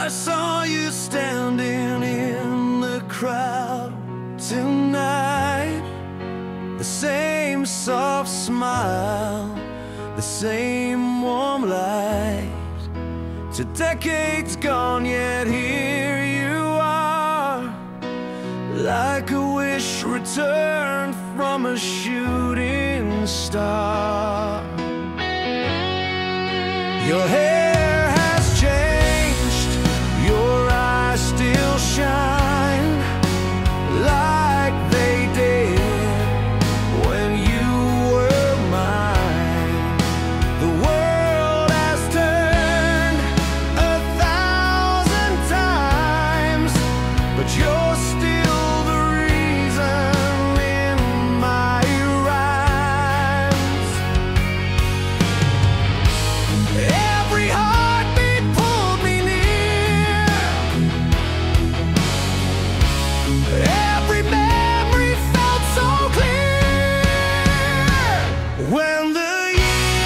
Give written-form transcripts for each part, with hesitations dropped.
I saw you standing in the crowd tonight. The same soft smile, the same warm light. To decades gone, yet here you are, like a wish returned from a shooting star. Your hair has changed, your eyes still shine like they did when you were mine. The world has turned 1,000 times, but you're still the reason in my rhymes. Every heartbeat pulled me near, every memory felt so clear. When the years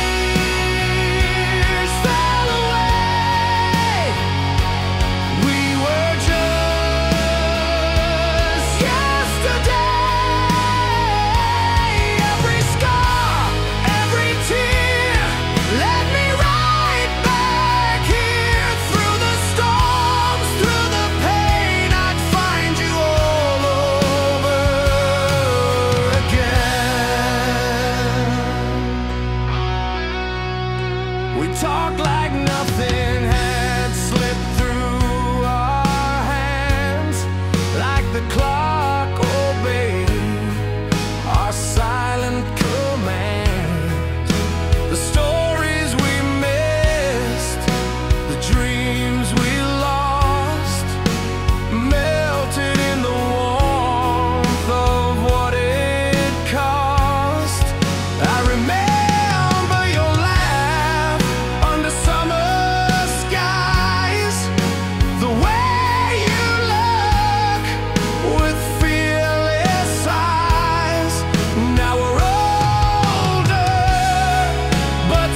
fell away, we were just yesterday. Every scar, every tear led me right back here. Through the storms, through the pain, I'd find you all over again. We talked like nothing had slipped through our hands, like the clock obeyed our silent command. The stories we missed, the dreams we lost, melted in the warmth of what it cost. I remember your laugh under summer skies, the way you look with fearless eyes. Now we're older, but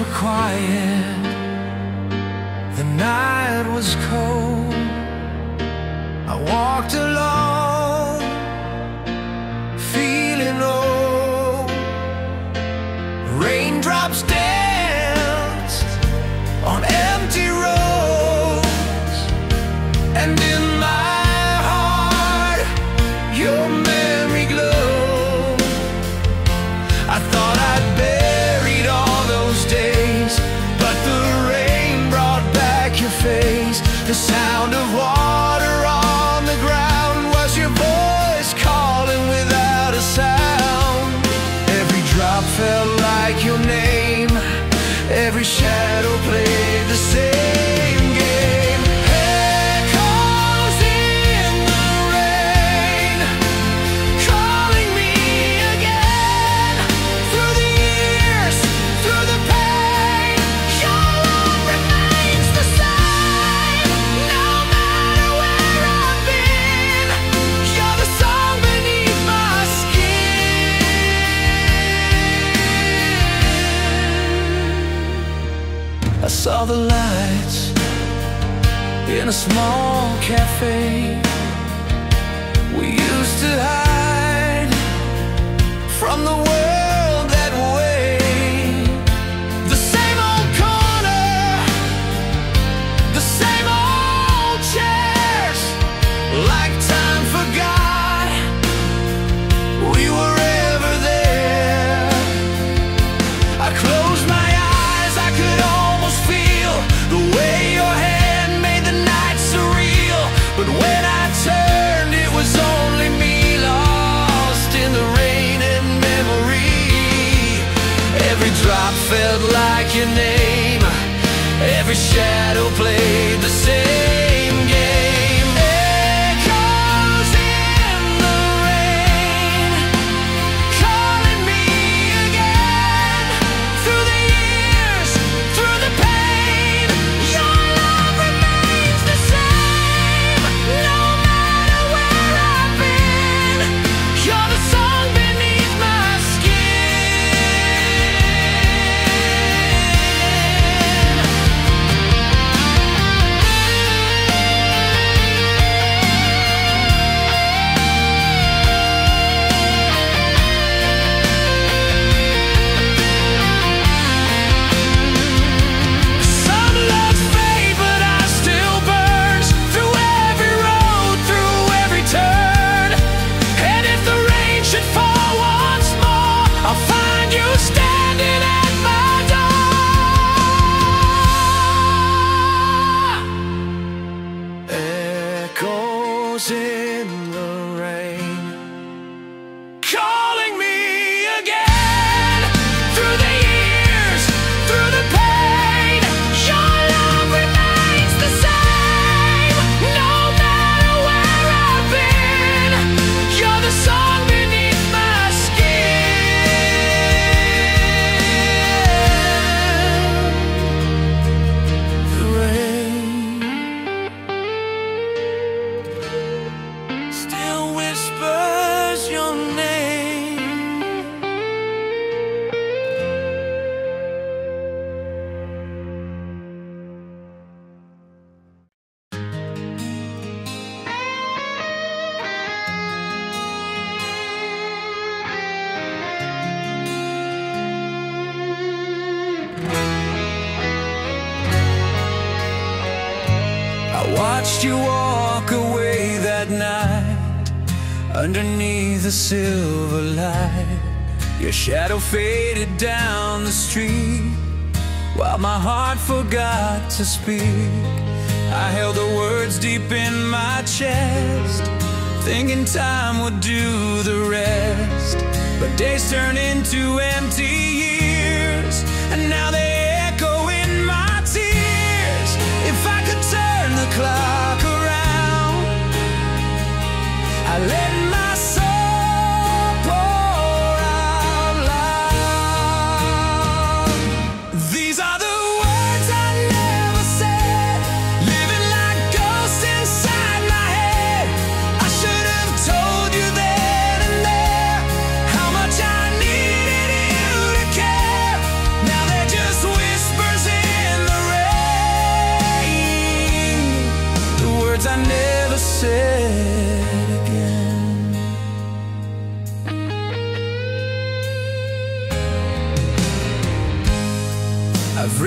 were quiet, the night was cold. I walked alone, feeling old. Raindrops danced on empty roads, and in my heart your memory glowed. I thought I'd buried all those days, but the rain brought back your face. The sound of water on the ground was your voice calling without a sound. Every drop felt like your name, every shadow played the same game. Echoes in the rain, calling me again. Through the years, through the pain, your love remains the same. No matter where I've been, you're the song beneath my skin. I saw the lights in a small cafe we used to hide from the world that way. The same old corner, the same old chairs, like time forgot we were ever there. I closed my eyes, I could almost feel the way your hand made the night surreal. But when I turned, it was only me, lost in the rain and memory. Every drop felt like your name, every shadow played the same game. Echoes in the rain, calling me again. Through the years, through the pain, your love remains the same. No matter where I've been, you're the song beneath my skin. Some loves fade, but I still burns through every road, through every turn. And if the rain should fall once more, I'll find you standing at my door. Echoes in the rain, calling me again. Through the years, through the pain, your love remains the same. No matter where I've been, you're the song beneath my skin. The rain still whispers your name. I watched you walk away that night underneath the silver light. Your shadow faded down the street while my heart forgot to speak. I held the words deep in my chest, thinking time would do the rest. But days turn into empty years, and now they echo in my tears. If I could turn the clock around, I let my soul pour out loud. These are the words I never said, living like ghosts inside my head. I should have told you then and there how much I needed you to care. Now they're just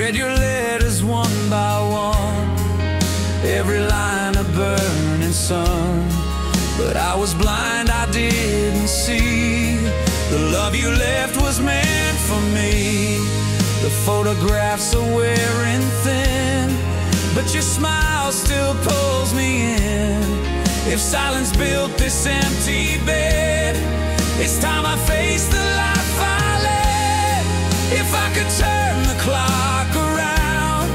read your letters one by one, every line a burning sun. But I was blind, I didn't see the love you left was meant for me. The photographs are wearing thin, but your smile still pulls me in. If silence built this empty bed, it's time I face the life I led. If I could turn the clock around,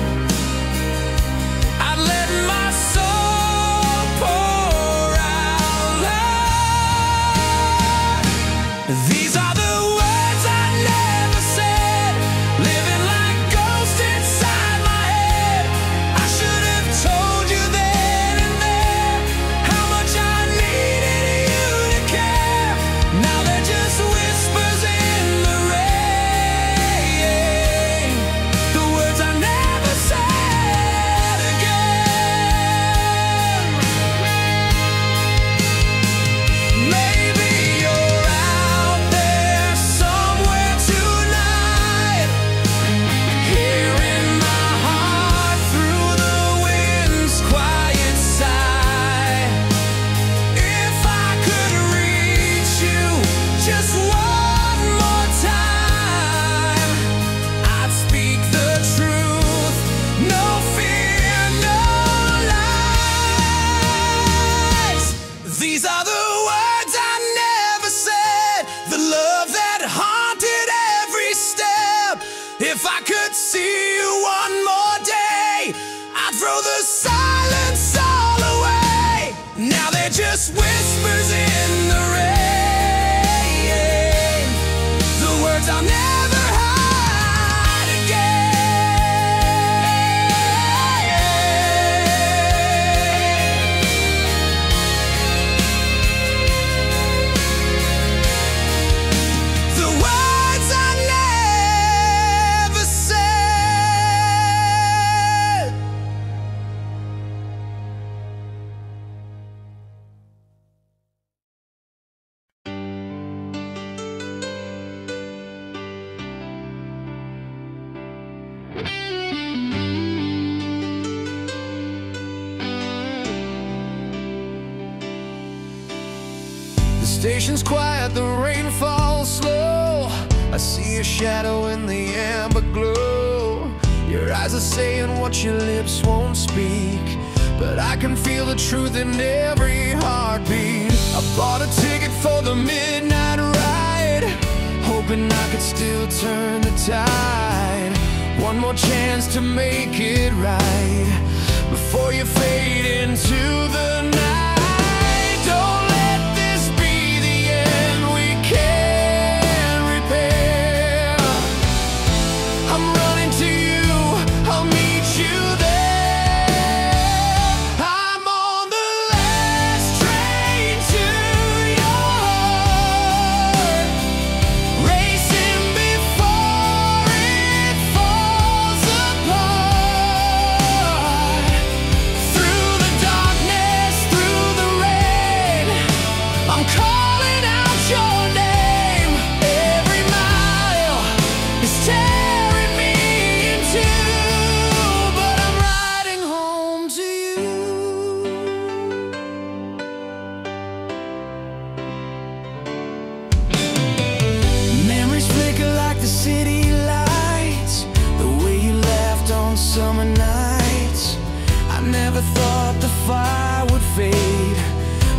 I'd let my soul pour out loud. These are the words I never said, living like ghosts inside my head. I should have told you then and there how much I needed you to care. Now they're just whispers in the rain, the words I never said again. Maybe you're out there somewhere tonight, hearing my heart through the wind's quiet sigh. If I could reach you just one more time, I'd speak the truth, no fear, no lies. These are the words I never said, the love that haunted every step. If I could see you one more day, I'd throw the silence all away. Now they're just whispers in the rain, the words I'll never hide again. The words I never said. The station's quiet, the rain falls slow. I see a shadow in the amber glow. Your eyes are saying what your lips won't speak, but I can feel the truth in every heartbeat. I bought a ticket for the midnight ride, hoping I could still turn the tide. One more chance to make it right before you fade into the night. Don't let this be the end we can't repair. I'm running to you, I'll meet you there. I'm on the last train to your heart, racing before it falls apart. Through the darkness, through the rain, I'm calling out your name. Every mile is tearing me in two, but I'm riding home to you. Memories flicker like the city lights, the way you laughed on summer nights. I never thought the fire would fade,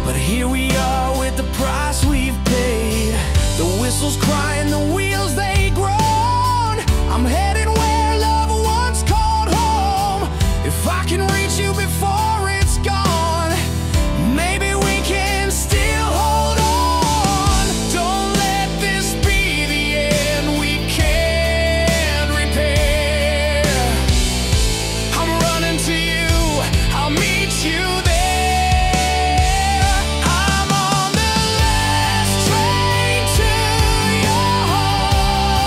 but here we are with the price we've paid. The whistles crying, the wheels they groan. I'm heading where love once called home. If I can reach you before it's gone, maybe we can still hold on. Don't let this be the end we can't repair. I'm running to you, I'll meet you there. I'm on the last train to your heart.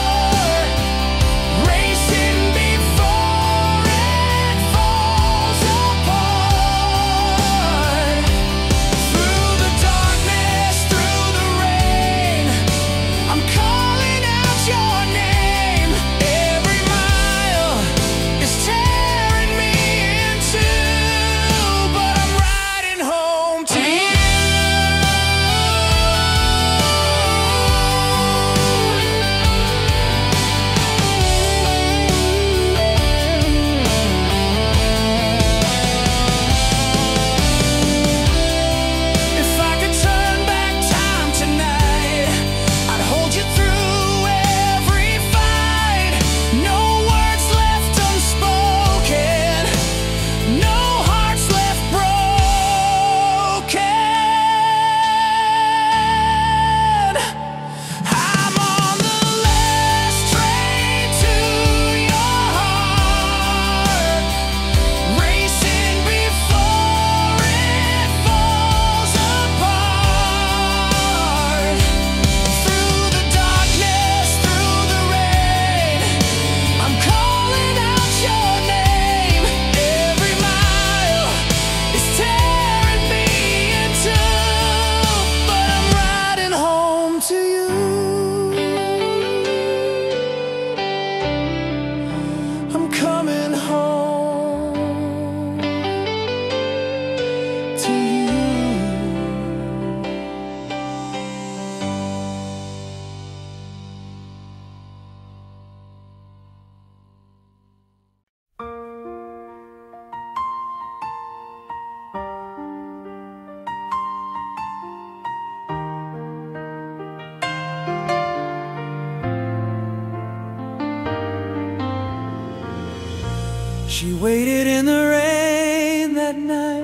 She waited in the rain that night,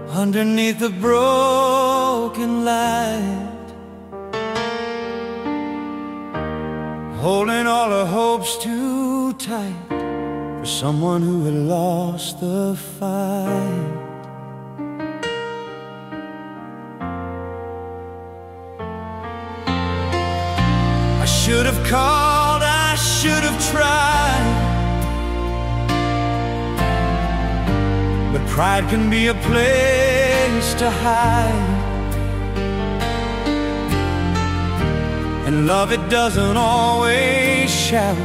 underneath the broken light, holding all her hopes too tight for someone who had lost the fight. I should have called, I should have tried, but pride can be a place to hide, and love, it doesn't always shout.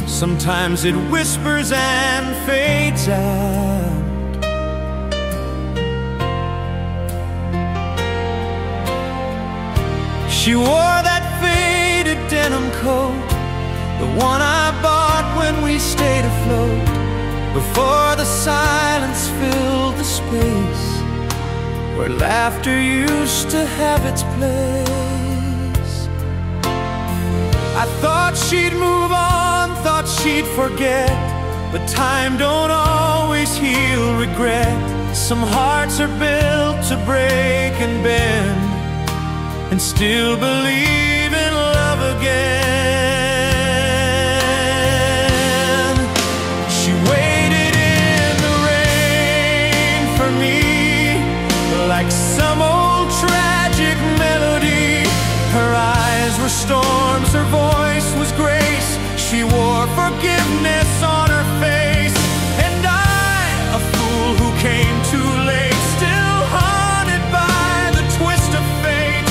Sometimes it whispers and fades out. She wore that faded denim coat, the one I bought when we stayed afloat, before the silence filled the space where laughter used to have its place. I thought she'd move on, thought she'd forget, but time don't always heal regret. Some hearts are built to break and bend, and still believe in love again. She waited in the rain for me, like some old tragic melody. Her eyes were storms, her voice was grace. She wore forgiveness on her face, and I, a fool who came too late, still haunted by the twist of fate.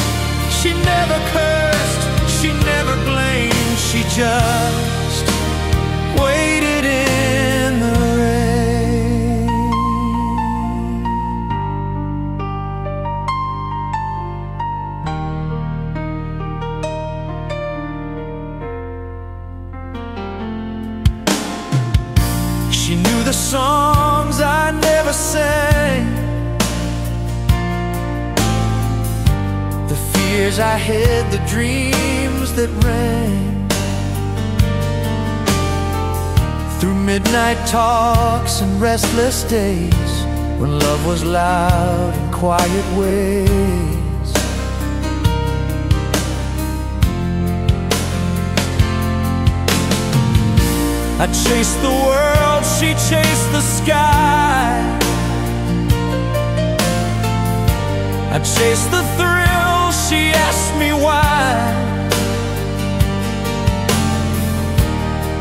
She never cursed, she never blamed, she just waited in the rain. She knew the songs I never sang, the fears I hid, the dreams that rang. Through midnight talks and restless days, when love was loud in quiet ways. I chased the world, she chased the sky. I chased the thrill, she asked me why.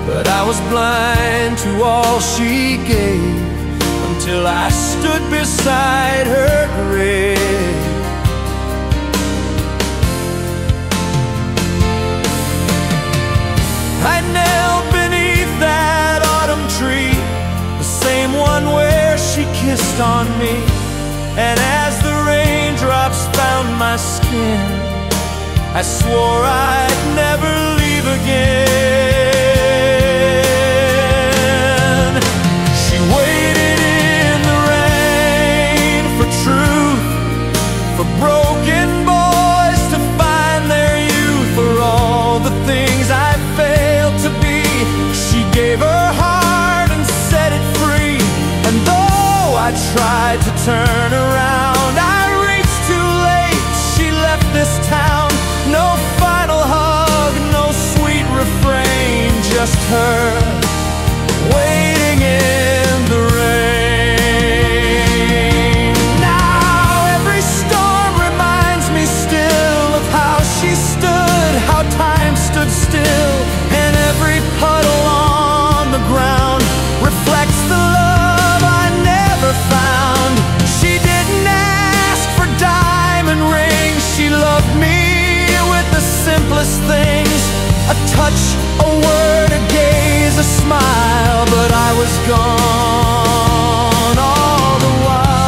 But I was blind to all she gave, until I stood beside her grave. I knelt beneath that autumn tree, the same one where she kissed on me, and as the raindrops found my skin, I swore I'd never leave again. She waited in the rain for truth, for broken boys to find their youth, for all the things I failed to be. She gave her heart and set it free, and though I tried to turn around, I reached too late. She left this town, no final hug, no sweet refrain, just her waiting in the rain. Now every storm reminds me still of how she stood, how time stood still, and every puddle on the ground reflects the love I never found. She didn't ask for diamond rings, she loved me with the simplest things, a touch, a word, a gaze, a smile, but I was gone all the while.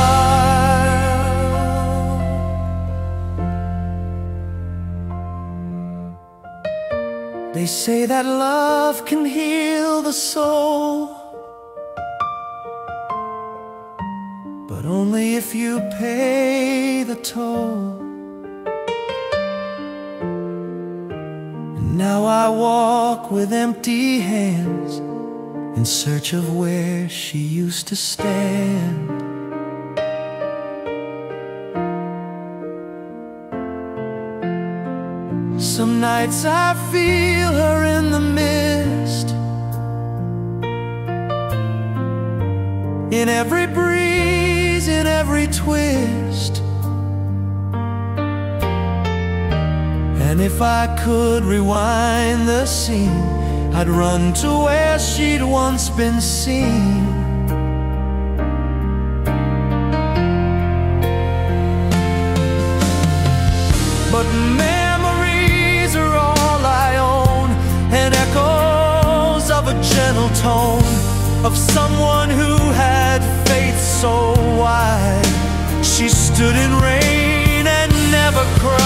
They say that love can heal the soul, but only if you pay the toll. And Now I walk with empty hands in search of where she used to stand. Some nights I feel her in the mist, in every breeze, in every twist. And if I could rewind the scene, I'd run to where she'd once been seen. But memories are all I own, and echoes of a gentle tone, of someone who had faith so wide. She stood in rain and never cried.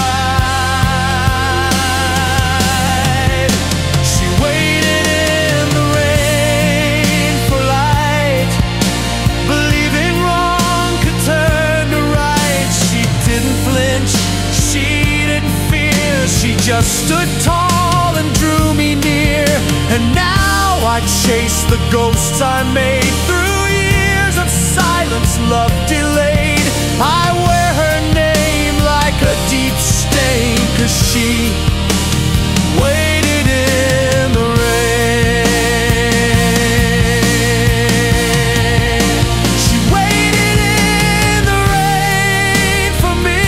She just stood tall and drew me near, and now I chase the ghosts I made through years of silence, love delayed. I wear her name like a deep stain, 'cause she waited in the rain. She waited in the rain for me,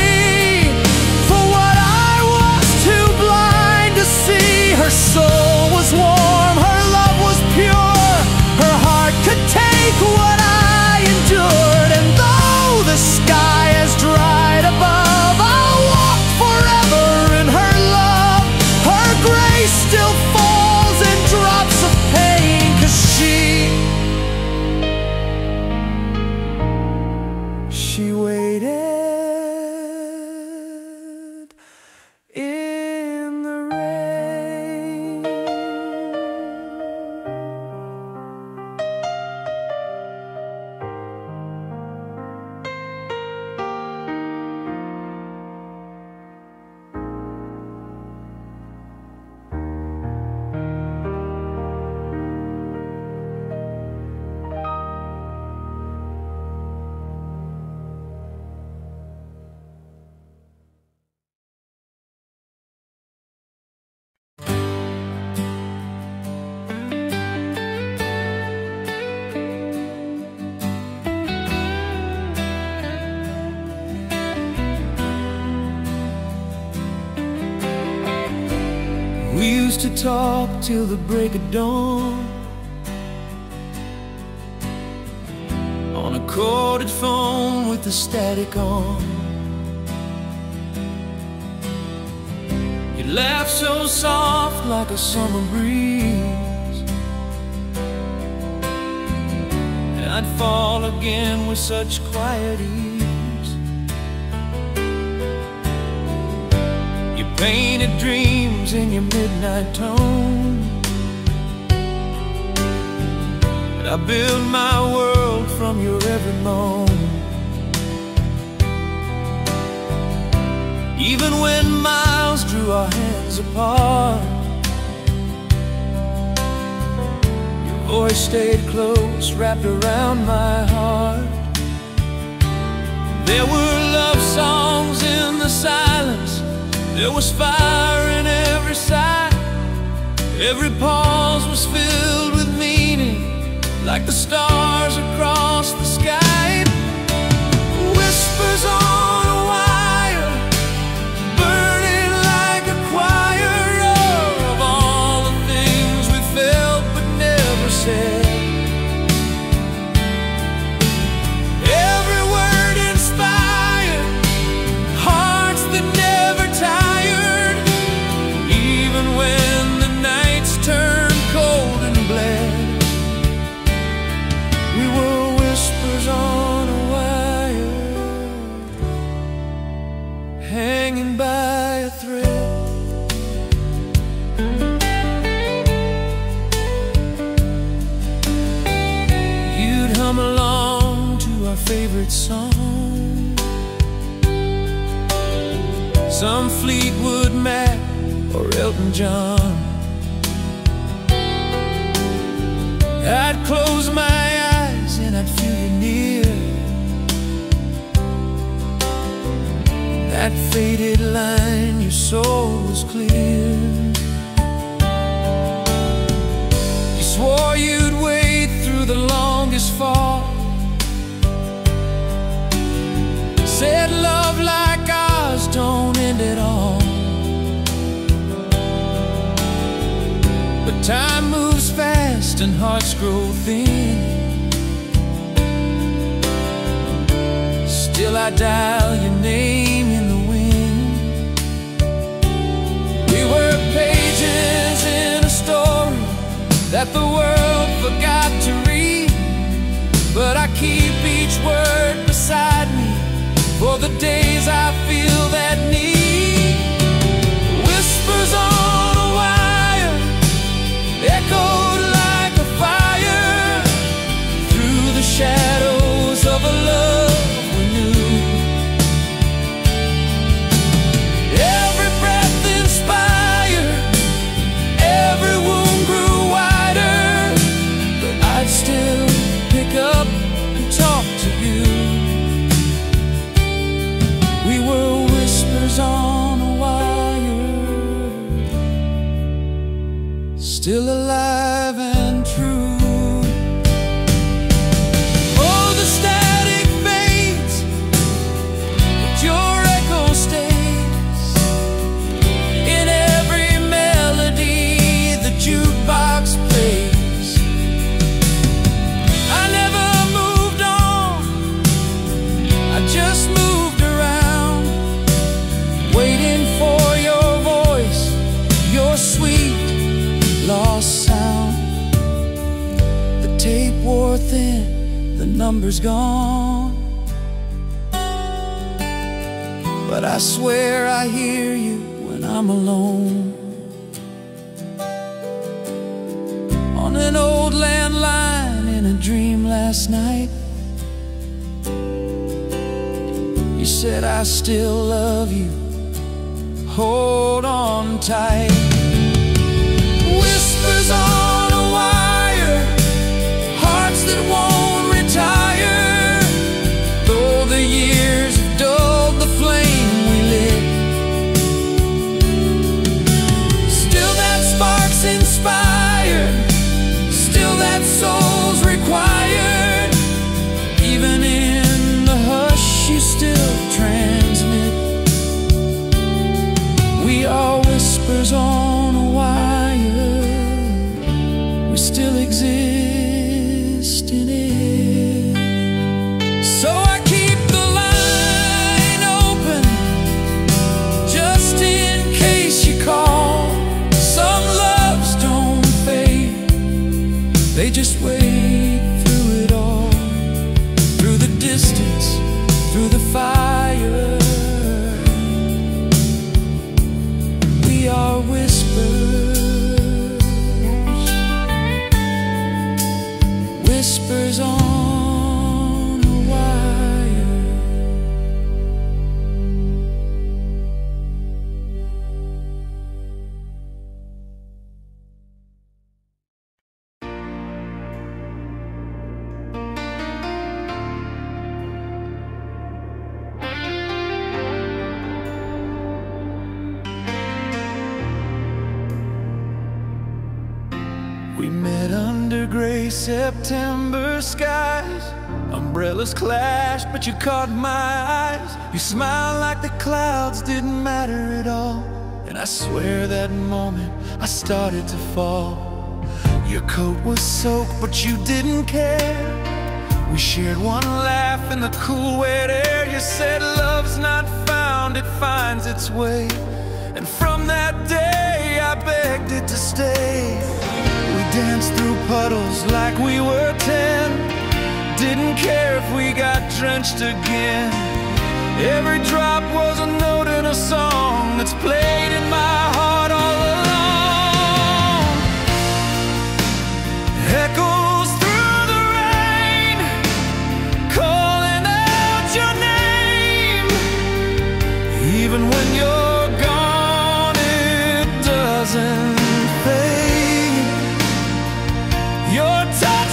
for what I was too blind to see. Her soul was warm, her love was pure, her heart could take what I endured. And though the sky has dried above, I'll walk forever in her love. Her grace still falls in drops of pain, 'cause she waited in the rain. We used to talk till the break of dawn on a corded phone with the static on. You laugh so soft like a summer breeze, and I'd fall again with such quiet ease. You painted dreams in your midnight tone, and I built my world from your every moan. Even when miles drew our hands apart, your voice stayed close, wrapped around my heart. There were love songs in the silence, there was fire in every sigh. Every pause was filled with meaning, like the stars across the sky. Whispers on a wire, burning like a choir of all the things we felt but never said. Every word inspired hearts that never tired, even when the nights turned cold and bled. We were whispers on a wire, hanging by a thread. You'd hum along to our favorite song, some Fleetwood Mac or Elton John. I'd close my eyes and I'd feel you near. That faded line, your soul was clear. You swore you'd wait through the longest fall. Said love like ours don't end at all. But time moves fast and hearts grow thin. Still I dial your name in the wind. We were pages in a story that the world forgot to read, but I keep each word beside me for the days I feel that need. Whispers on a wire echoed like a fire through the shadows of a love we knew. Every breath inspired, every wound grew wider, but I'd still pick up and talk to you. We were whispers on a wire, still alive and true. Oh, the static fades, but your echo stays in every melody the jukebox plays. I never moved on, I just moved around, waiting for your voice, your sweet lost sound. The tape wore thin, the number's gone, but I swear I hear you when I'm alone. On an old landline in a dream last night, you said I still love you, hold on tight. Whispers on a wire, hearts that won't retire, though the years have dulled the flame we lit. Still that spark's inspired, still that soul's required. Even in the hush you still transmit. We are whispers on a wire, we still exist in it. So I keep the line open, just in case you call. Some loves don't fade, they just wait through it all. Through the distance, through the fire, we are whispers, whispers on a wire. We met under gray September skies. Umbrellas clashed, but you caught my eyes. You smiled like the clouds didn't matter at all. And I swear that moment I started to fall. Your coat was soaked, but you didn't care. We shared one laugh in the cool wet air. You said love's not found, it finds its way. And from that day I begged it to stay. We danced through puddles like we were 10. Didn't care if we got drenched again. Every drop was a note in a song that's played in my heart all along. Echoes through the rain, calling out your name. Even when you're gone, it doesn't fade. Your time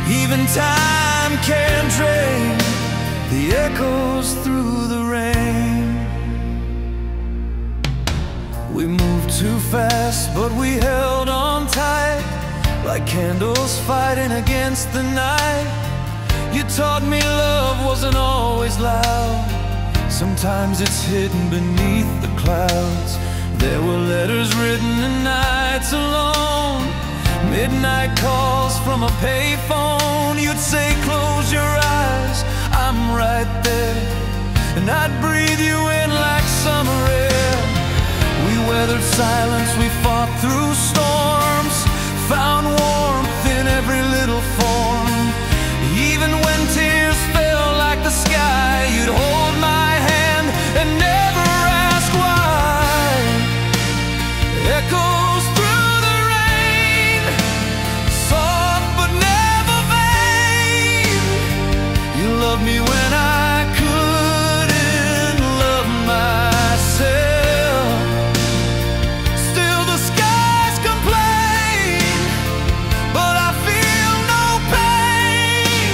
Even time can't drain the echoes through the rain. We moved too fast, but we held on tight, like candles fighting against the night. You taught me love wasn't always loud. Sometimes it's hidden beneath the clouds. There were letters written in nights alone, midnight calls from a payphone. You'd say, close your eyes, I'm right there, and I'd breathe you in like summer air. We weathered silence, we fought through storms, found warmth in every little form. Even when tears fell like the sky, you'd hold my hand and never ask why. Echoes through the rain, soft but never vain. You loved me when I couldn't love myself. Still the skies complain, but I feel no pain,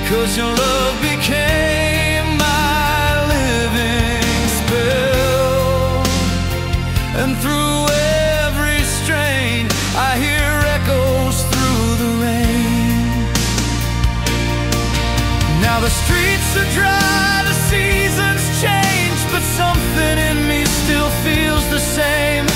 'cause your love became my living spell. And through every strain, I hear echoes through the rain. Now the streets are dry, the seasons change, but something in me still feels the same.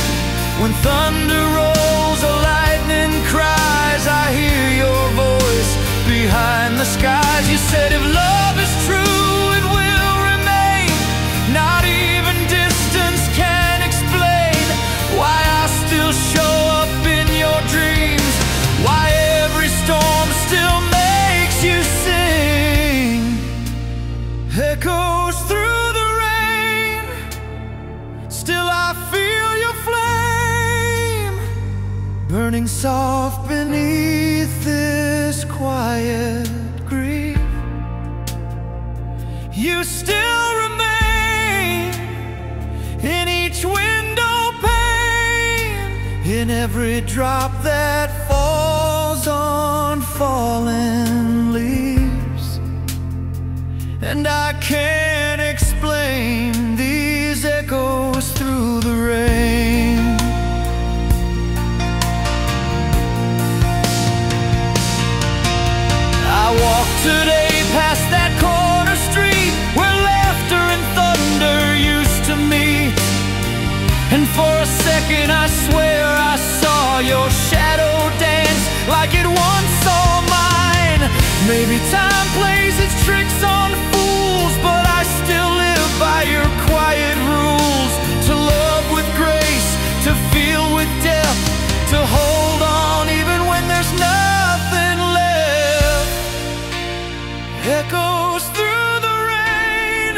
When thunder rolls or lightning cries, I hear your voice behind the skies. You said if love is true, it will remain. Not even distance can explain why I still show up in your dreams, why every storm still makes you sing. Echoes through the rain, still I feel your flame, burning soft beneath this quiet grief. You still remain in each window pane, in every drop that falls on fallen leaves. And I can't explain these echoes through the rain. I walked today past that corner street where laughter and thunder used to meet, and for a second I swear I saw your shadow dance like it once saw mine. Maybe time plays its tricks on fools, but I still live by your quiet rules. To love with grace, to feel with depth, to hold on even when there's nothing left. Echoes through the rain,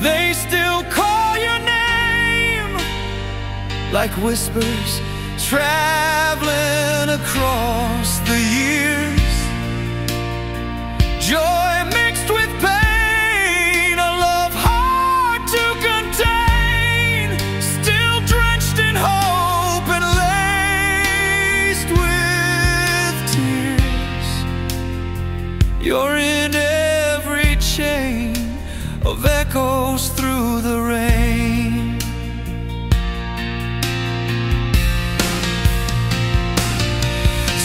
they still call your name, like whispers traveling across the years. Joy mixed with pain, a love hard to contain, still drenched in hope and laced with tears. You're in every chain of echoes through the rain.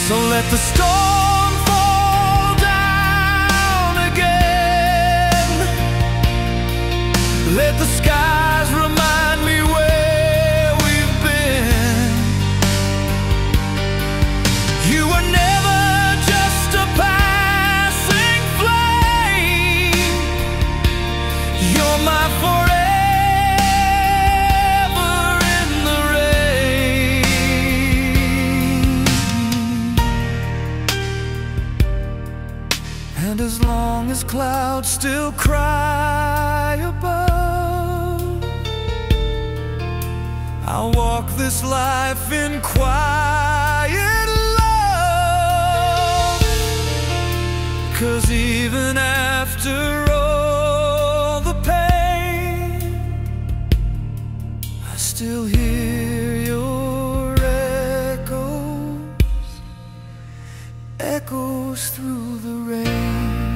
So let the storm fall down again. Let the skies remind me where we've been. You were never just a passing flame. You're my forever in the rain. And as long as clouds still cry above, I'll walk this life in quiet love. 'Cause even after all the pain, I still hear your echoes, echoes through the rain.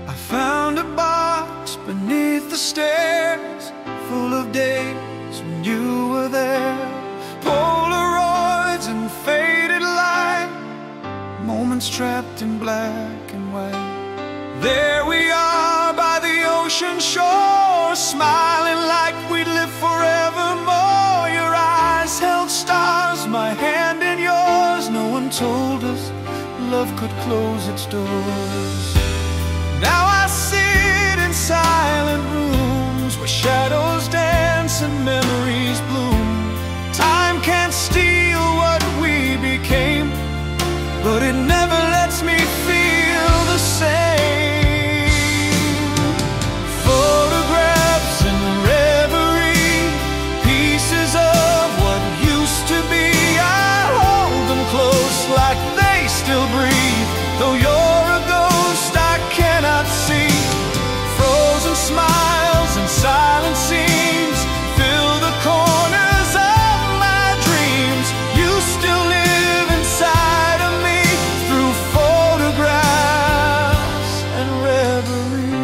I found a box beneath the stairs, full of days when you were there. Polaroids and faded light, moments trapped in black and white. There we are by the ocean shore, smiling like we'd live forevermore. Your eyes held stars, my hand in yours. No one told us love could close its doors. Now I sit in silent rooms where shadows dance and memories bloom. Time can't steal what we became, but it never lets me feel the same. Photographs and reverie, pieces of what used to be. I hold them close like they still breathe, though you're a ghost I cannot see. Frozen smiles and silent scenes fill the corners of my dreams. You still live inside of me through photographs and reverie.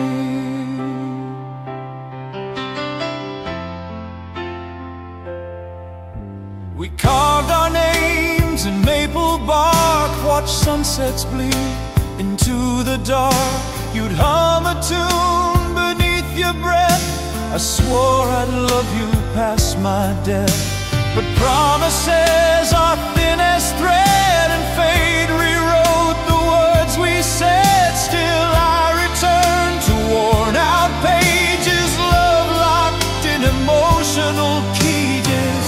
We carved our names in maple bark, watched sunsets bleed into the dark. You'd hum a tune beneath your breath. I swore I'd love you past my death, but promises are thin as thread, and fate rewrote the words we said. Still I return to worn out pages, love locked in emotional cages.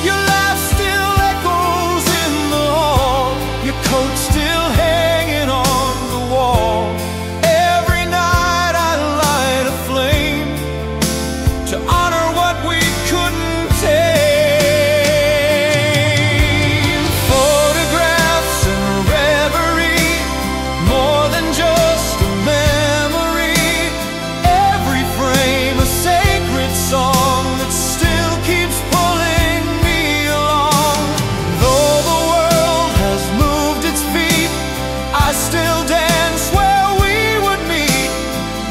Your laugh still echoes in the hall, your coat still hanging on the wall. Every night I light a flame to honor what we couldn't tame. Photographs and reverie, more than just a memory. Every frame a sacred song that still keeps pulling me along. Though the world has moved its feet, I still dance where we would meet.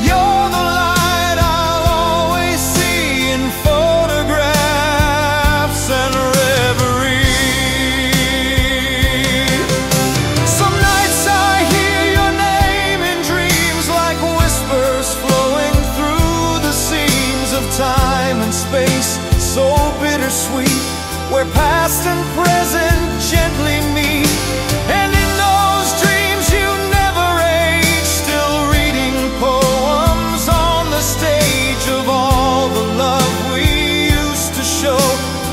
You're the light I'll always see in photographs and reverie. Some nights I hear your name in dreams, like whispers flowing through the seams of time and space, so bittersweet, where past and present gently meet. And in those dreams you never age, still reading poems on the stage of all the love we used to show,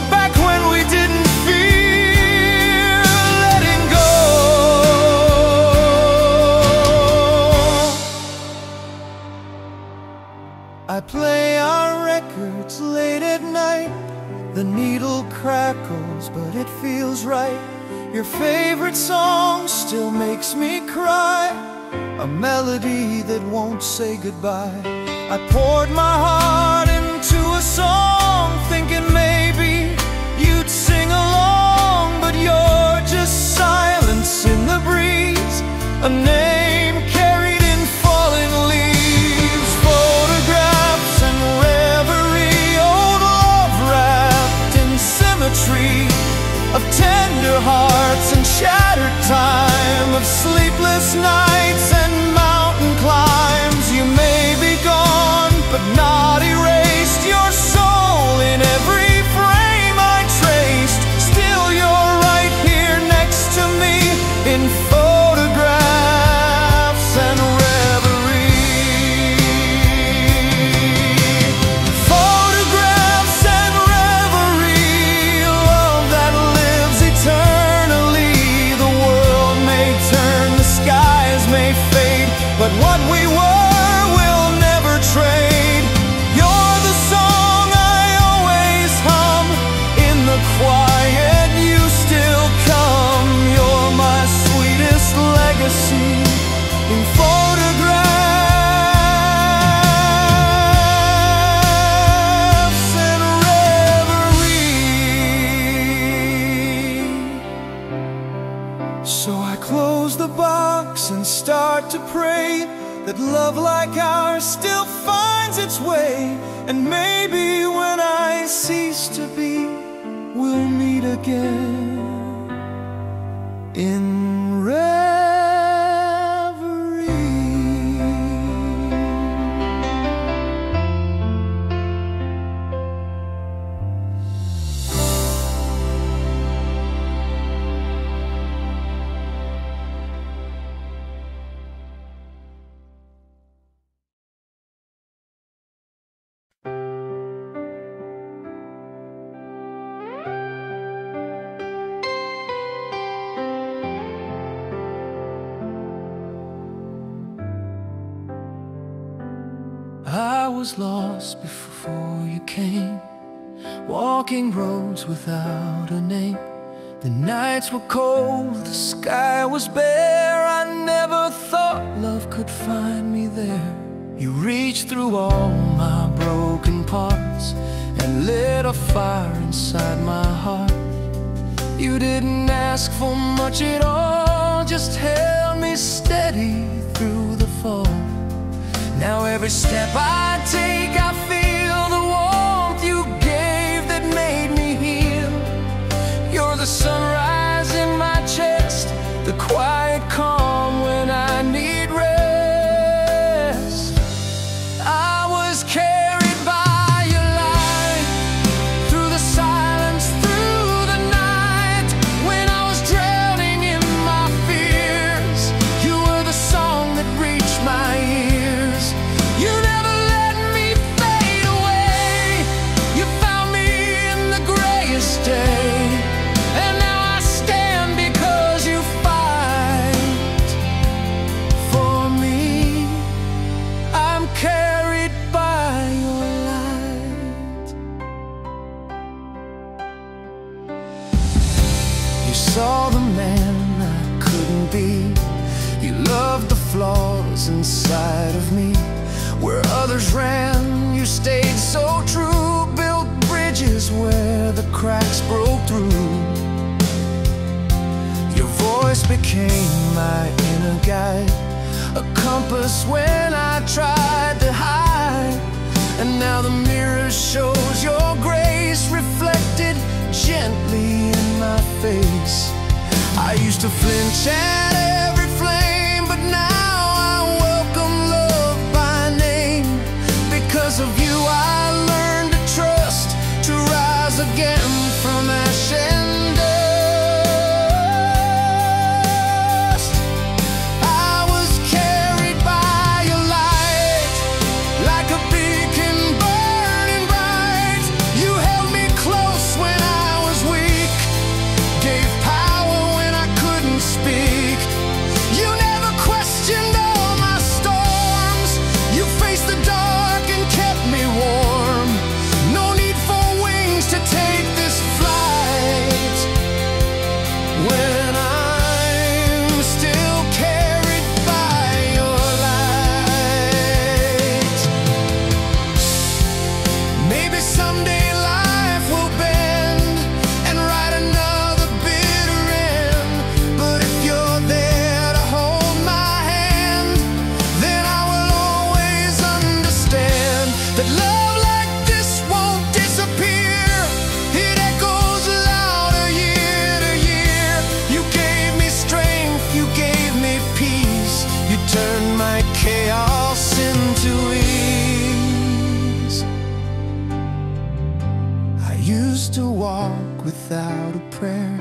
back when we didn't fear letting go. I play our records late at night. The needle crackles, but it feels right. Your favorite song still makes me cry, a melody that won't say goodbye. I poured my heart into a song, thinking maybe you'd sing along, but you're just silence in the breeze, a name carried in falling leaves. Photographs and reverie, old love wrapped in symmetry of tender hearts and shattered time, of sleepless nights and mountain climbs. You may be gone, but not erased. Your soul face and start to pray that love like ours still finds its way. And maybe when I cease to be, we'll meet again in reverie. I was lost before you came, walking roads without a name. The nights were cold, the sky was bare. I never thought love could find me there. You reached through all my broken parts and lit a fire inside my heart. You didn't ask for much at all, just held me steady through the fall. Now every step I take, I feel the warmth you gave that made me heal. You're the sunrise in my chest, the quiet calm when I need rest. I was carried by your light, through the silence, through the night. When I was drowning in my fears, you were the song that reached my ears. You never let me fade away. You found me in the grayest day, and now I stand because you fight for me. I'm carried by your light. You saw the man I couldn't be. You loved the flaws inside of me. Where others ran, you stayed so true. Built bridges where the cracks broke through. Your voice became my inner guide, a compass when I tried to hide. And now the mirror shows your grace reflected gently in my face. I used to flinch at every flame, but now I welcome love by name. Because of you I learned to trust, to rise again from ash and dust. I was carried by your light, like a beacon burning bright. You held me close when I was weak, gave power when I couldn't speak. You never questioned all my storms. You faced the dark and kept me warm. No need for wings to take this flight, when I'm still carried by your light. Maybe someday life will bend and write another bitter end. But if you're there to hold my hand, then I will always understand that love like this won't disappear. It echoes louder year to year. You gave me strength, you gave me peace. You turned my chaos into ease. I used to walk without a prayer,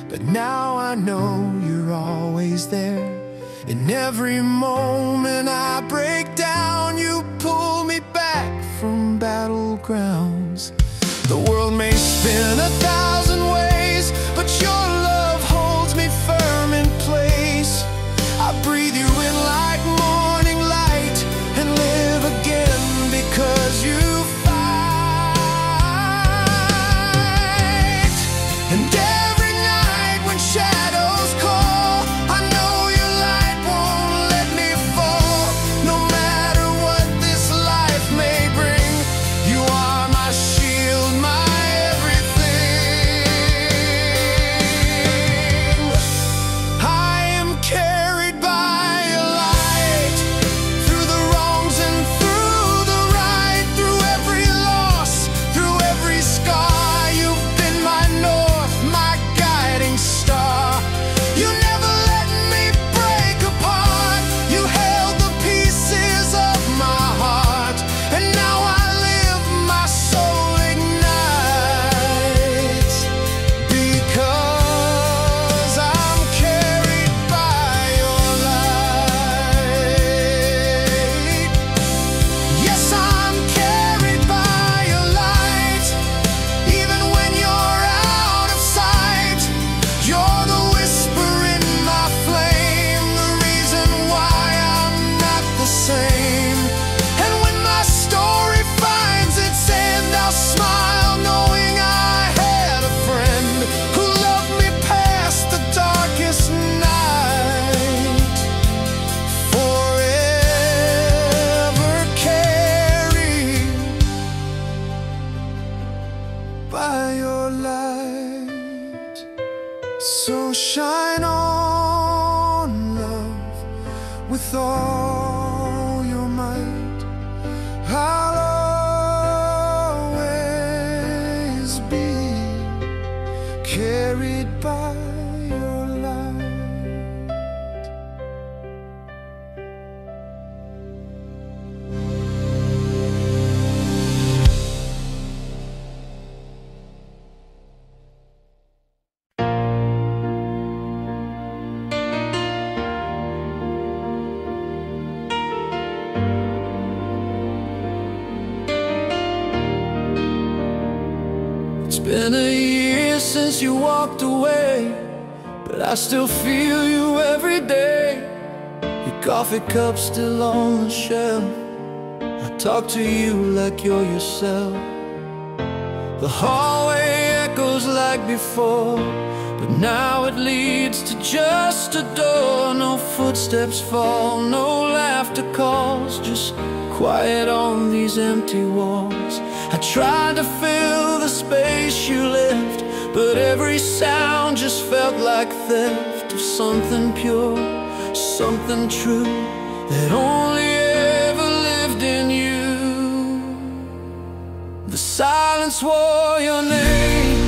but now I know you're always there. In every moment I break down, you pull me back from battlegrounds. The world may spin 1,000 ways, but your love holds me firm in place. I breathe you in like morning light and live again because you fight. And every night when shadows call, I know your light won't let me fall. No matter what this life may bring, you are my shield, my everything. by your light. So shine on, love, with all your might. I'll always be carried by your light. It's been a year since you walked away, but I still feel you every day. Your coffee cup's still on the shelf. I talk to you like you're yourself. The hallway echoes like before, but now it leads to just a door. No footsteps fall, no laughter calls, just quiet on these empty walls. I tried to fill the space you left, but every sound just felt like theft of something pure, something true that only ever lived in you. The silence wore your name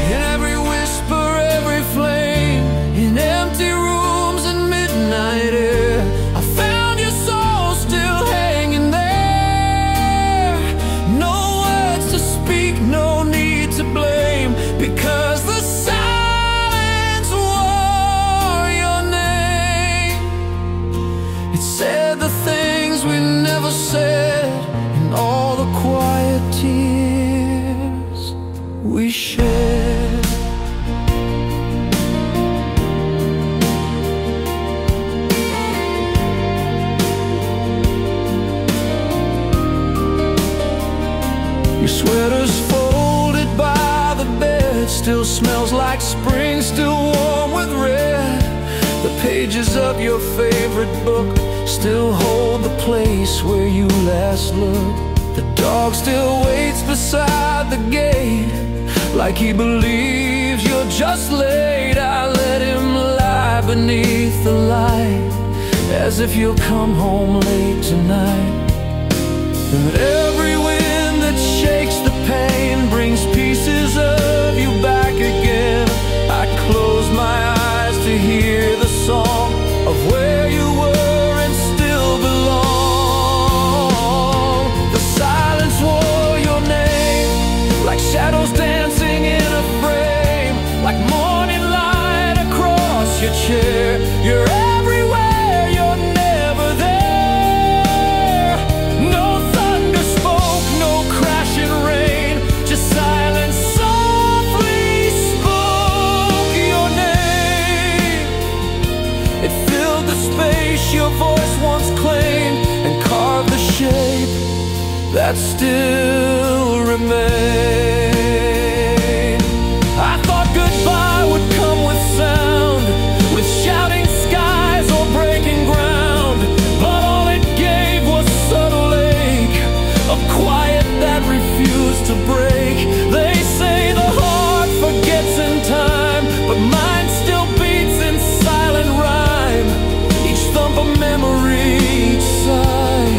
in every whisper, every flame, in empty rooms and midnight air. I found your soul still hanging there. No words to speak, no need to blame, because the silence wore your name. It said the things we never said, in all the quiet tears we shared. Your sweater's folded by the bed, still smells like spring, still warm with red. The pages of your favorite book still hold the place where you last looked. The dog still waits beside the gate, like he believes you're just late. I let him lie beneath the light, as if you'll come home late tonight. And every wind that shakes the pain brings pieces of you back again. I close my eyes to hear the song of where you were and still belong. The silence wore your name, like shadows dancing in a frame, like morning light across your chair. You're everywhere, you're never there. No thunder spoke, no crashing rain, just silence softly spoke your name. It filled the space your voice once claimed, and carved the shape that still remains. I thought goodbye would come with sound, with shouting skies or breaking ground, but all it gave was a subtle ache of quiet that refused to break. They say the heart forgets in time, but mine still beats in silent rhyme. Each thump a memory, each sigh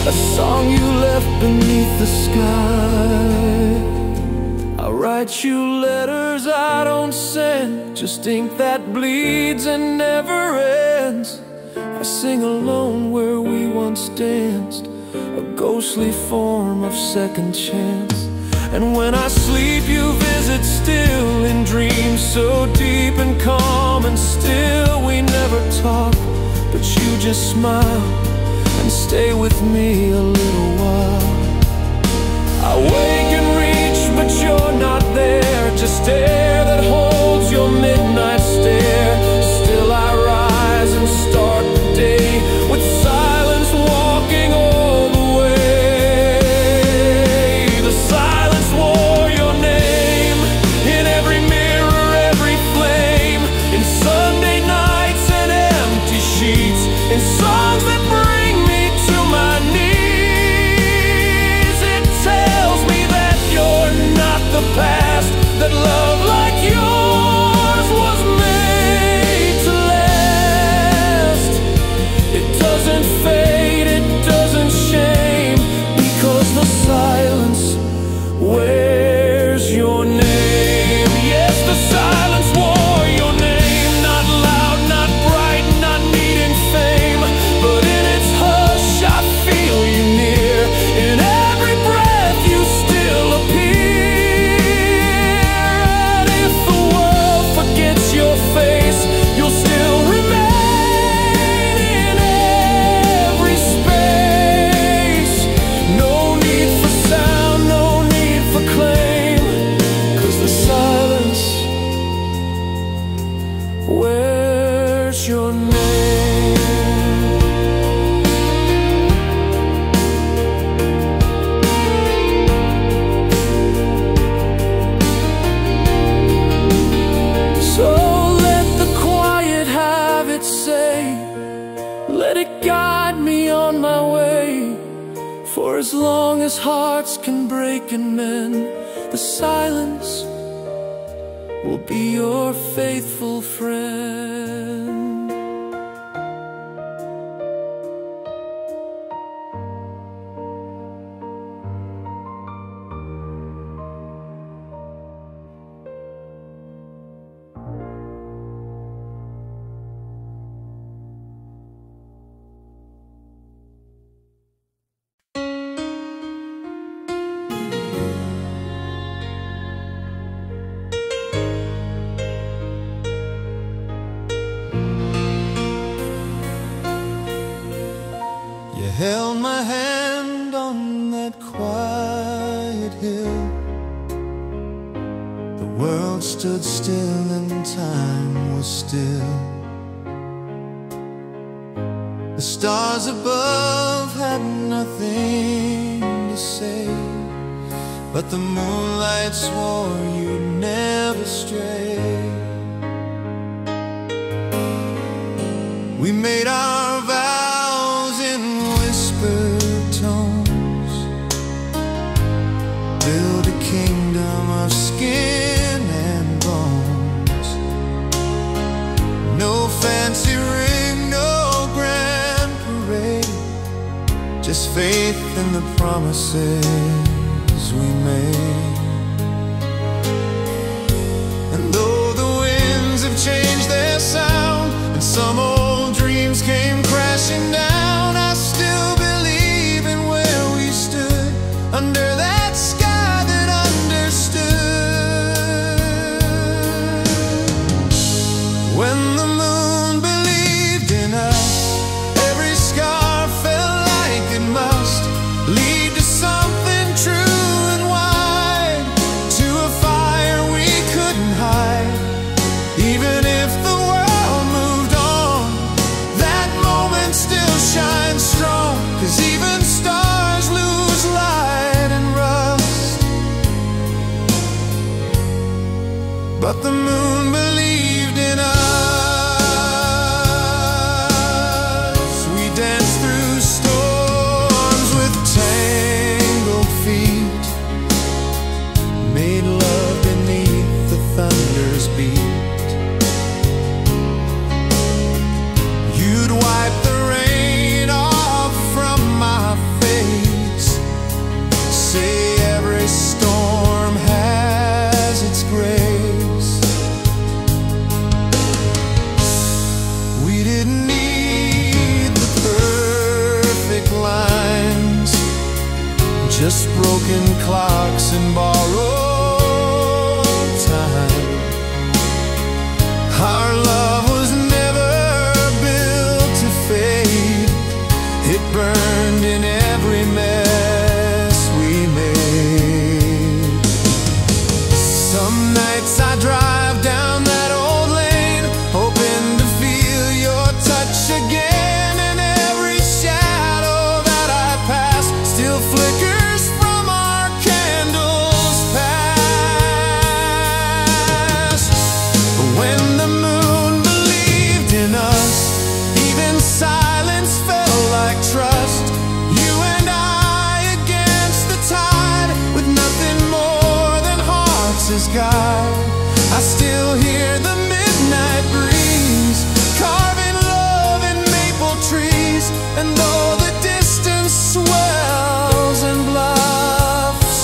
a song you left beneath the sky. I write you letters I don't send, just ink that bleeds and never ends. I sing alone where we once danced, a ghostly form of second chance. And when I sleep you visit still, in dreams so deep and calm and still. We never talk, but you just smile and stay with me a little while. I wake and reach, but you're not there, just air that holds your midnight stare. Still I rise and start the day with silence walking all the way. The silence wore your name in every mirror, every flame, in Sunday nights and empty sheets, in songs that bring me to my knees. It tells me that you're not the past. as long as hearts can break and mend, the silence will be your faithful friend. Held my hand on that quiet hill. The world stood still and time was still. The stars above had nothing to say, but the moonlight swore you'd never stray. We made our vows in whispered tones, build a kingdom of skin and bones. No fancy ring, no grand parade, just faith in the promises we made. And though the winds have changed their sound and some old dreams came crashing down, I still believe in where we stood under that sky that understood. When the moon believed in us, every scar felt like it must lead to something true and wide, to a fire we couldn't hide. Even if the world moved on, that moment still shines strong, 'cause even stars lose light and rust. But the moon believed in us. We danced through storms with tangled feet, made love beneath the thunder's beat. You'd wipe the rain off from my face, say every storm has its grace. We didn't need the perfect lines, just broken clocks and borrowed time. Our love was never built to fade, it burned in every mess we made. Some nights I drive down that old lane, hoping to feel your touch again, and every shadow that I pass still flickers from our candles past. But when the moon believed in us, even silence felt like trust. You and I against the tide, with nothing more than hearts as guide. I still hear the midnight breeze carving love in maple trees, and though the distance swells and bluffs,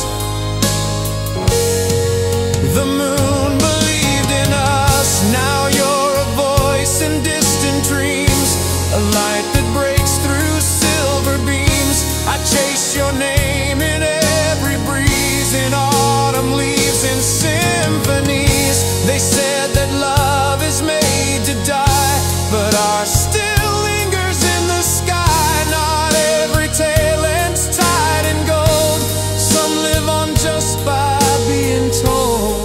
the moon believed in us. Now you're a voice in distant dreams, a light that breaks through silver beams. I chase your name in every breeze, in autumn leaves and symphonies. They said that love is made to die, but ours still lingers in the sky. Not every tale ends tied in gold, some live on just by being told.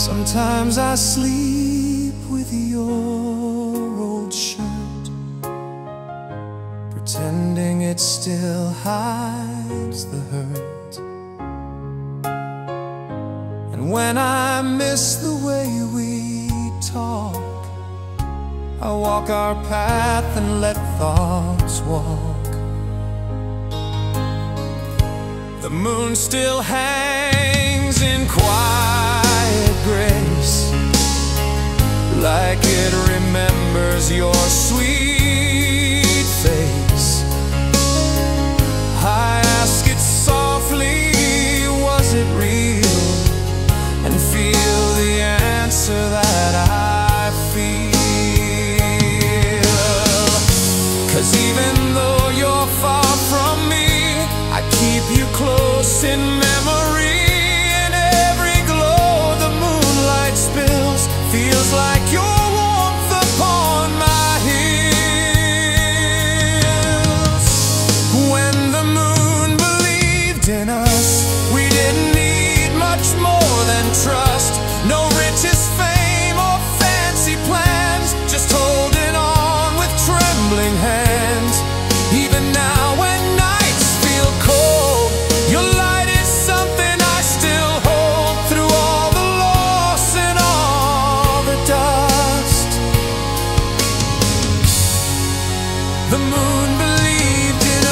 Sometimes I sleep with your old shirt, pretending it still hides the hurt. And when I miss the way we talk, I walk our path and let thoughts walk. The moon still hangs in quiet grace, like it remembers your sweet face. I ask it softly, was it real? And feel the answer that I feel. 'Cause even though you're far from me, I keep you close in memory. And every glow the moonlight spills feels like your warmth upon my heels. When the moon believed in us, we didn't need much more than trust. No riches, fame, or fancy plans, just holding on with trembling hands. Even now when nights feel cold, your light is something I still hold. Through all the loss and all the dust, the moon believed in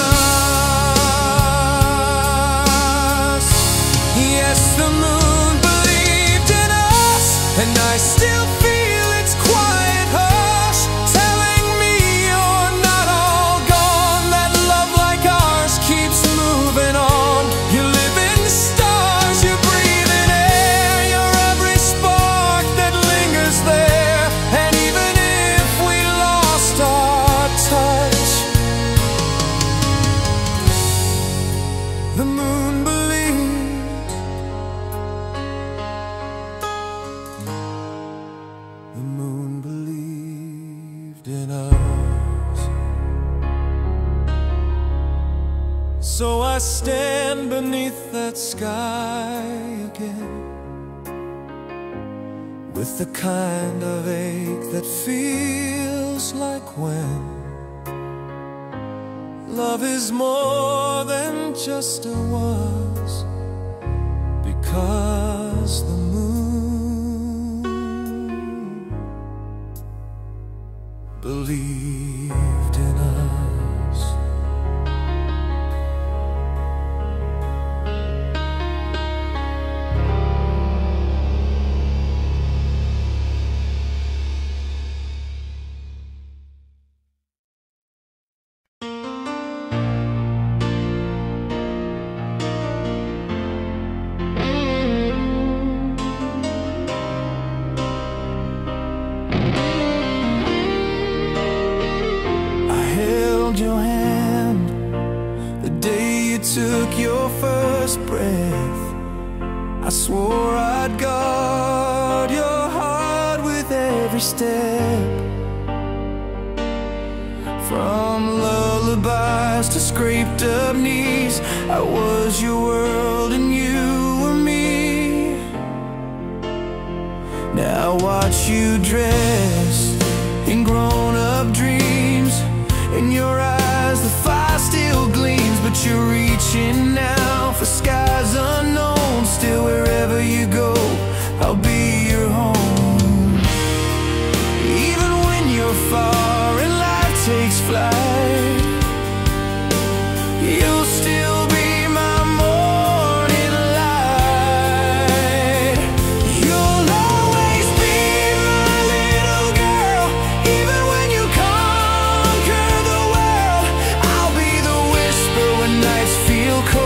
us. Yes, the moon believed in us, and I still feel its quiet hush, telling me you're not all gone. That love like ours keeps moving on. You live in the stars, you breathe in air. You're every spark that lingers there. And even if we lost our touch, the moon believed. The moon believed in us. So I stand beneath that sky again, with the kind of ache that feels like when love is more than just a was, because the moon believed in us. Your hand the day you took your first breath. I swore I'd guard your heart with every step. From lullabies to scraped up knees, I was your world and you were me. Now watch you dress in grown-up dreams. In your eyes the fire still gleams, but you're reaching now for skies unknown. Still wherever you go, I'll be your home. Even when you're far and life takes flight, you'll still be my morning light. You'll always be my little girl, even when you conquer the world. I'll be the whisper when nights feel cold.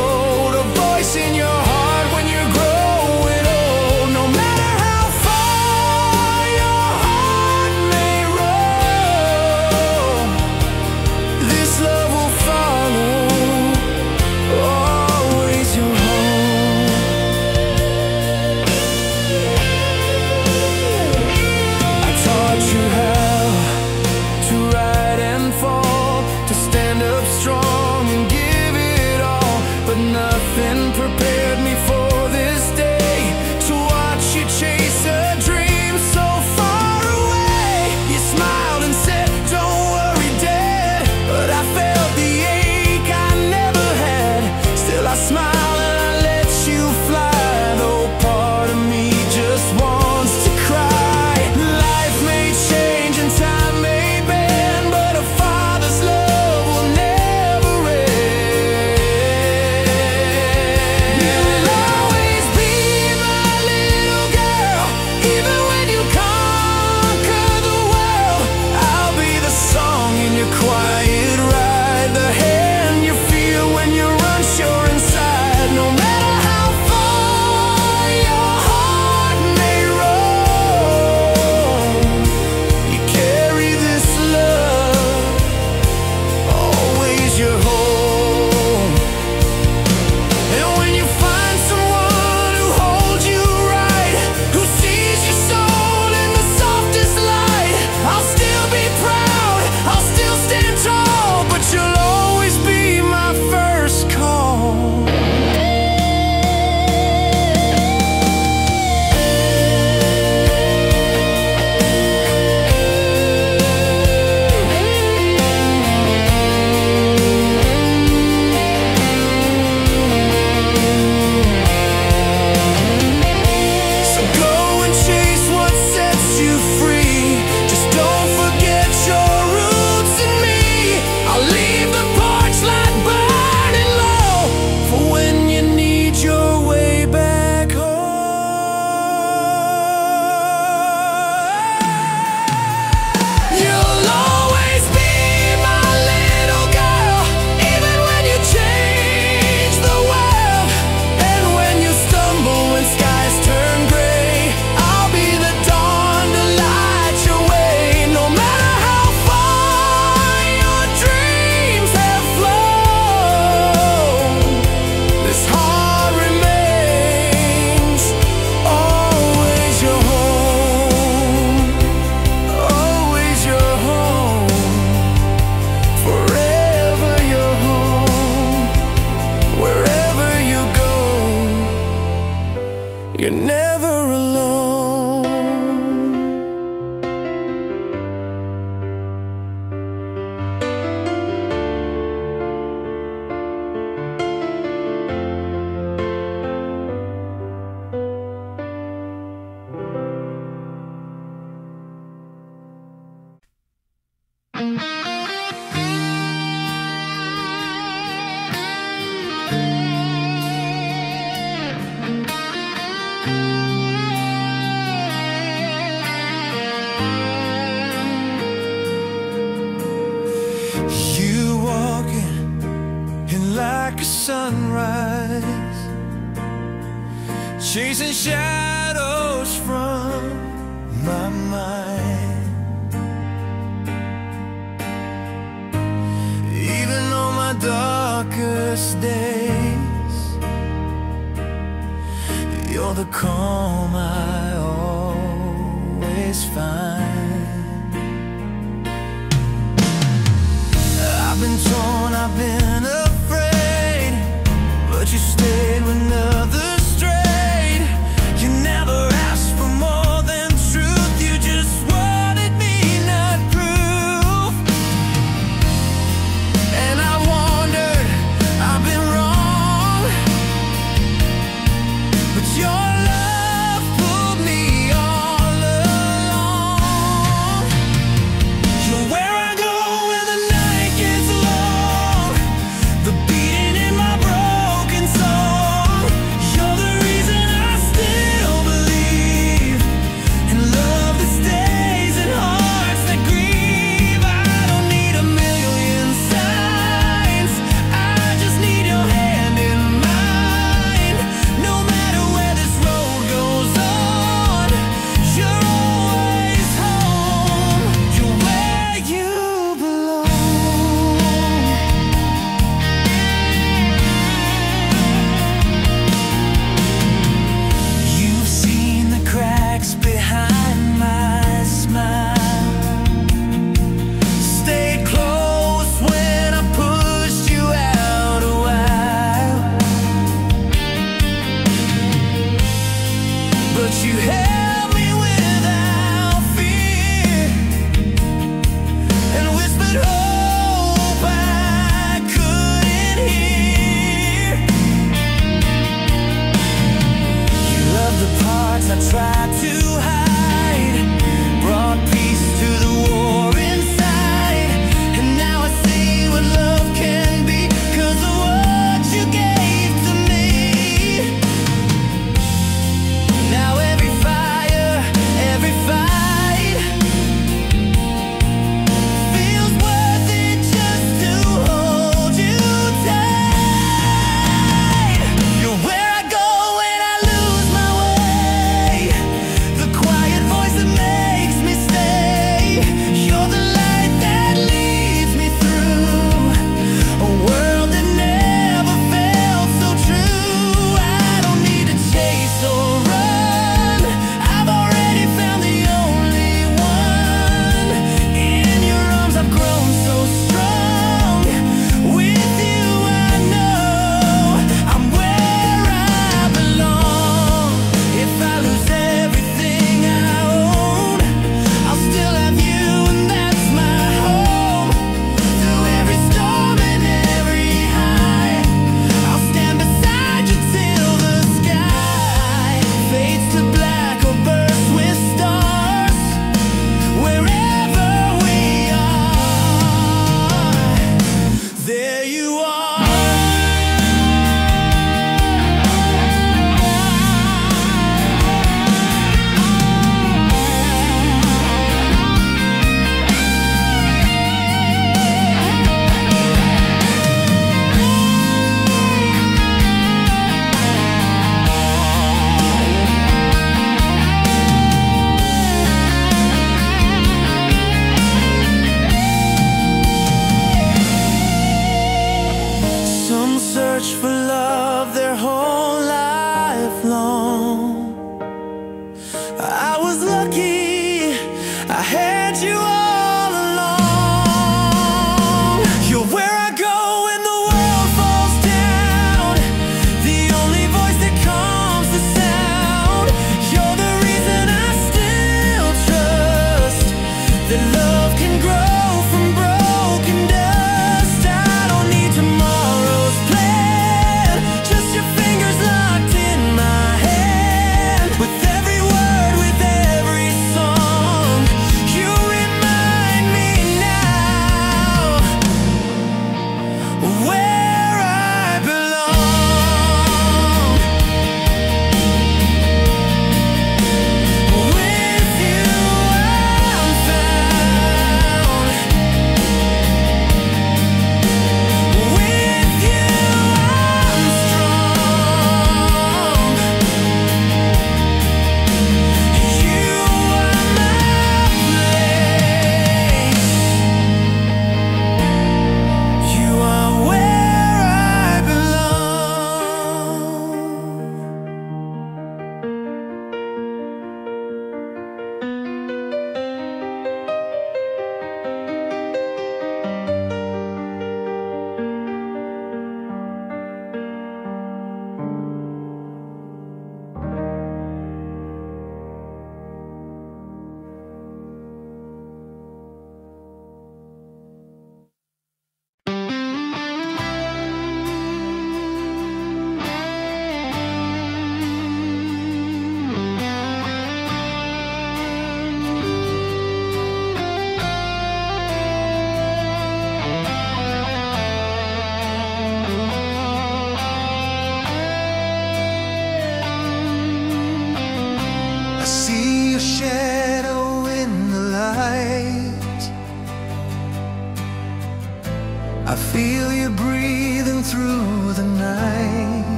chasing shadows from my mind. Even on my darkest days, you're the calm I always find. I've been torn, I've been afraid, but you stayed when others strayed. You never asked for more than truth, you just wanted me, not proof. And I wondered, I've been wrong, but your love pulled me all along. You're where I go when the night gets long, the beating in my broken soul.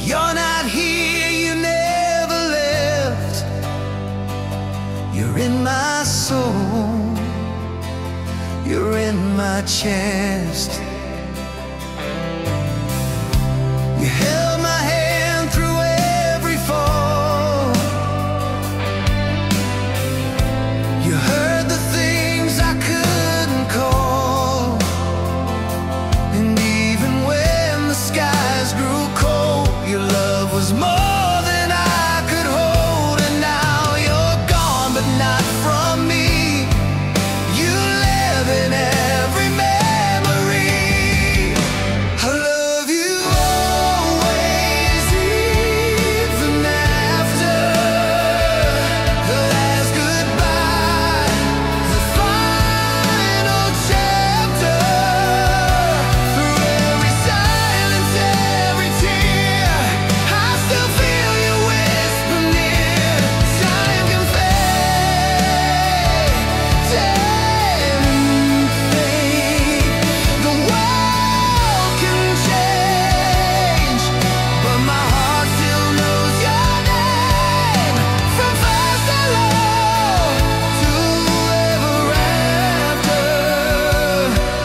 You're not here, you never left. You're in my soul, you're in my chest. You held my hand through every fall. You heard the things I couldn't call. And even when the skies grew cold, your love was more than I could hold. And now you're gone, but not from me. You live in every memory. I love you always, even after the last goodbye, the final chapter. Through every silence, every tear, I still feel you whisper near. Time can fade, the world can change, but my heart still knows your name. From first hello to ever after,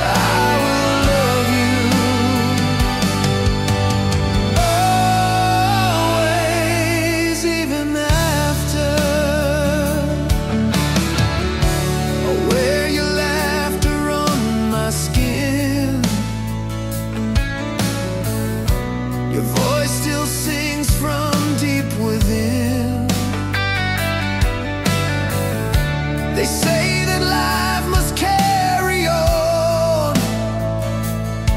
I will love you always, even after. I wear your laughter on my skin. Your voice still sings from deep within. They say that life must carry on,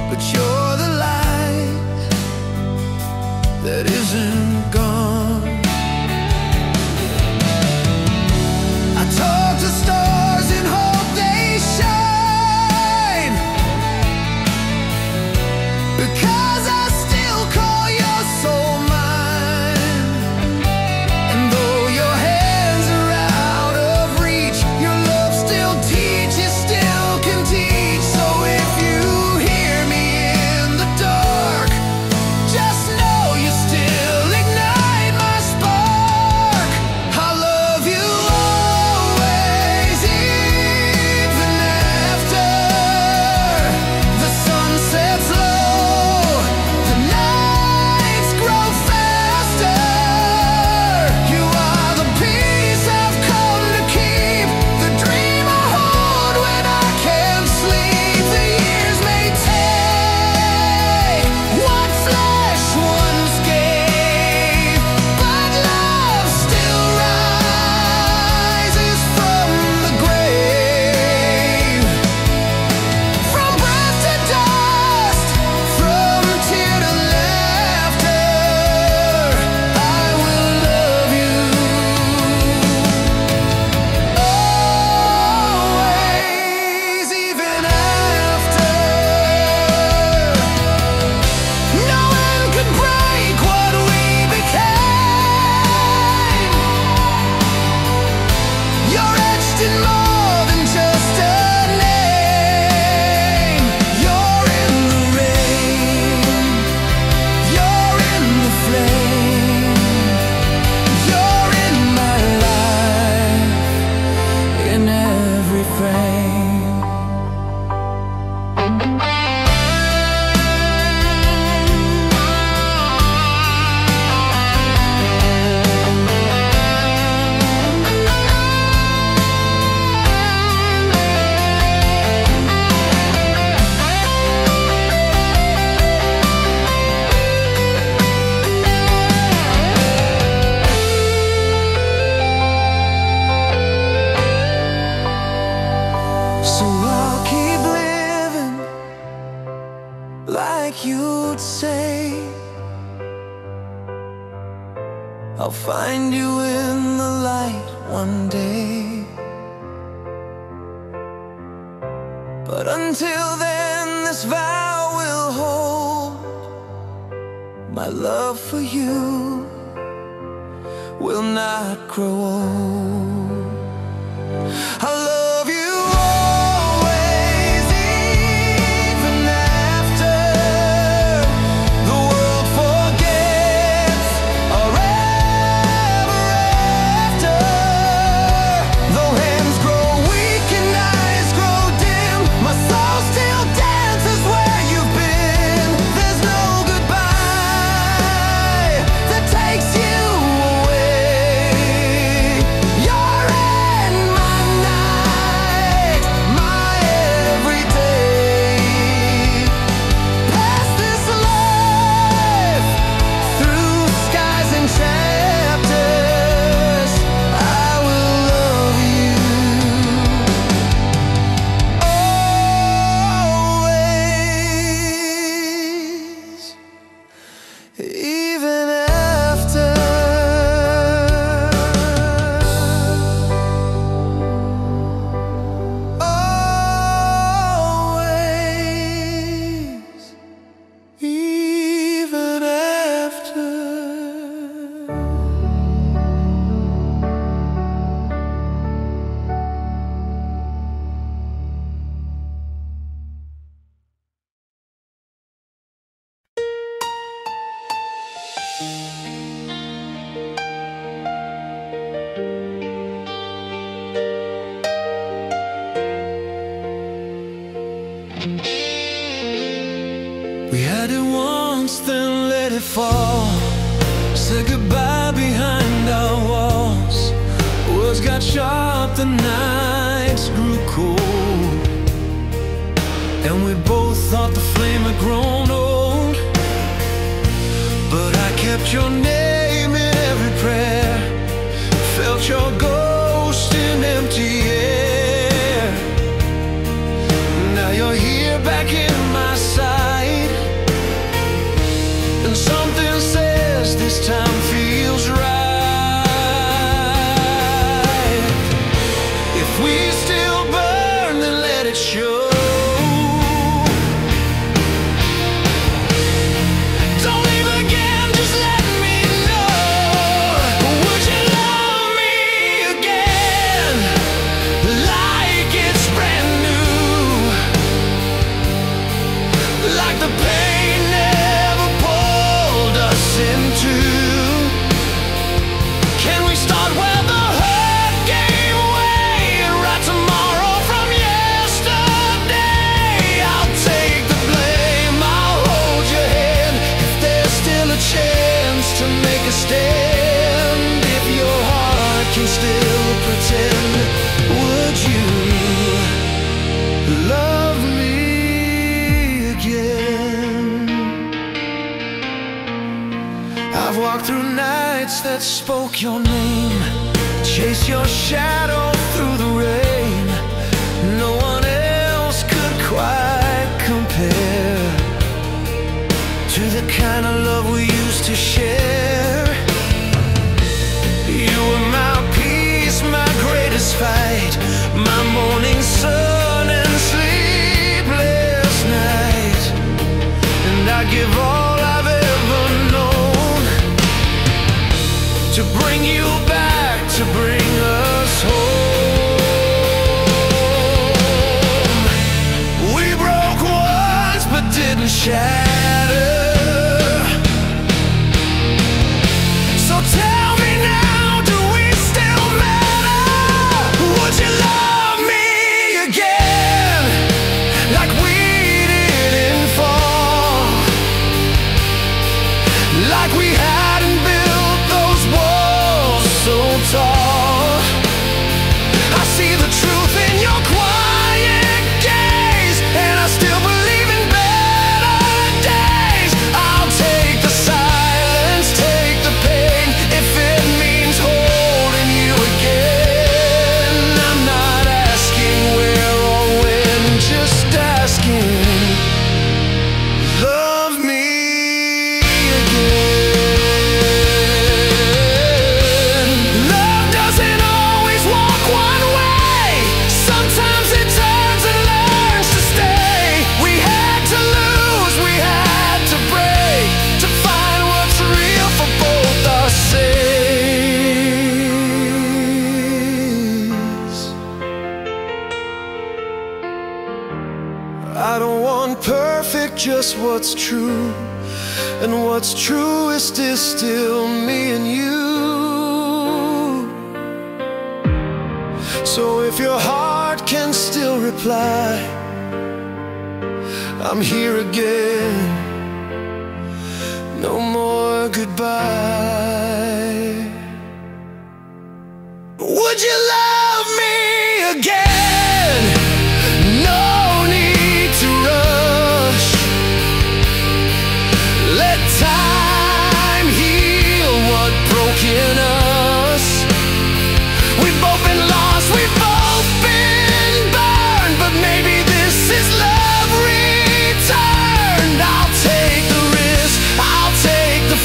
but you're the light that isn't gone. I talk to stars and hope they shine, because I still call your soul mine. And though your hands are out of reach, your love still teaches, still can teach. So if you hear me in the dark, just know you still ignite my spark. I love you always, even after the sun sets low, the nights grow faster. You are the peace I've come to keep, the dream I hold when I can't sleep. The years may take what flesh once gave, but love still rises from the grave. From breath to dust, from tear to laughter, I will love you always, even after. No one could break what we became. You're etched in more than just a name. You're in the rain, you're in the flame, you're in my life, in every frame. So I'll keep living like you'd say. I'll find you in the light one day. But until then, this vow will hold. My love for you will not grow old. I love you always, even after the world forgets. even after. Always, even after. We had it once, then let it fall. Said goodbye behind our walls. Words got sharp, the nights grew cold, and we both thought the flame had grown old. But I kept your name in every prayer, felt your ghost in empty air. Now you're here back in my side, and something says this time feels right. If we still burn, then let it show. Don't leave again, just let me know. Would you love me again, like it's brand new, like the pain never pulled us into? Can we start where the hurt gave way and write tomorrow from yesterday? I'll take the blame, I'll hold your hand if there's still a chance to make a stand. If your heart can still pretend, would you love me again? I've walked through nights that spoke your name, chased your shadow through the rain. No one else could quite compare to the kind of love we used to share. You were my peace, my greatest fight, my morning sun and sleepless night. And I give all I've ever known to bring you back, to bring us home. We broke once but didn't shatter. So tell me now, do we still matter? Would you love me again, like we didn't fall, like we hadn't built those walls so tall? I see the truth in your quiet gaze, and I still believe in better days. I'll take the silence, take the pain, if it means holding you again. I'm not asking where or when, just asking, love me again. Love doesn't always walk one way, sometimes it turns and learns to stay. We had to lose, we had to break, to find what's real for both our sakes. I don't want perfect, just what's true, and what's true is still me and you. So if your heart can still reply, I'm here again, no more goodbye. Would you love me again? No need to rush. Let time heal what broke in us. We've both been lost, we've both been burned, but maybe this is love returned. I'll take the risk, I'll take the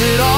it all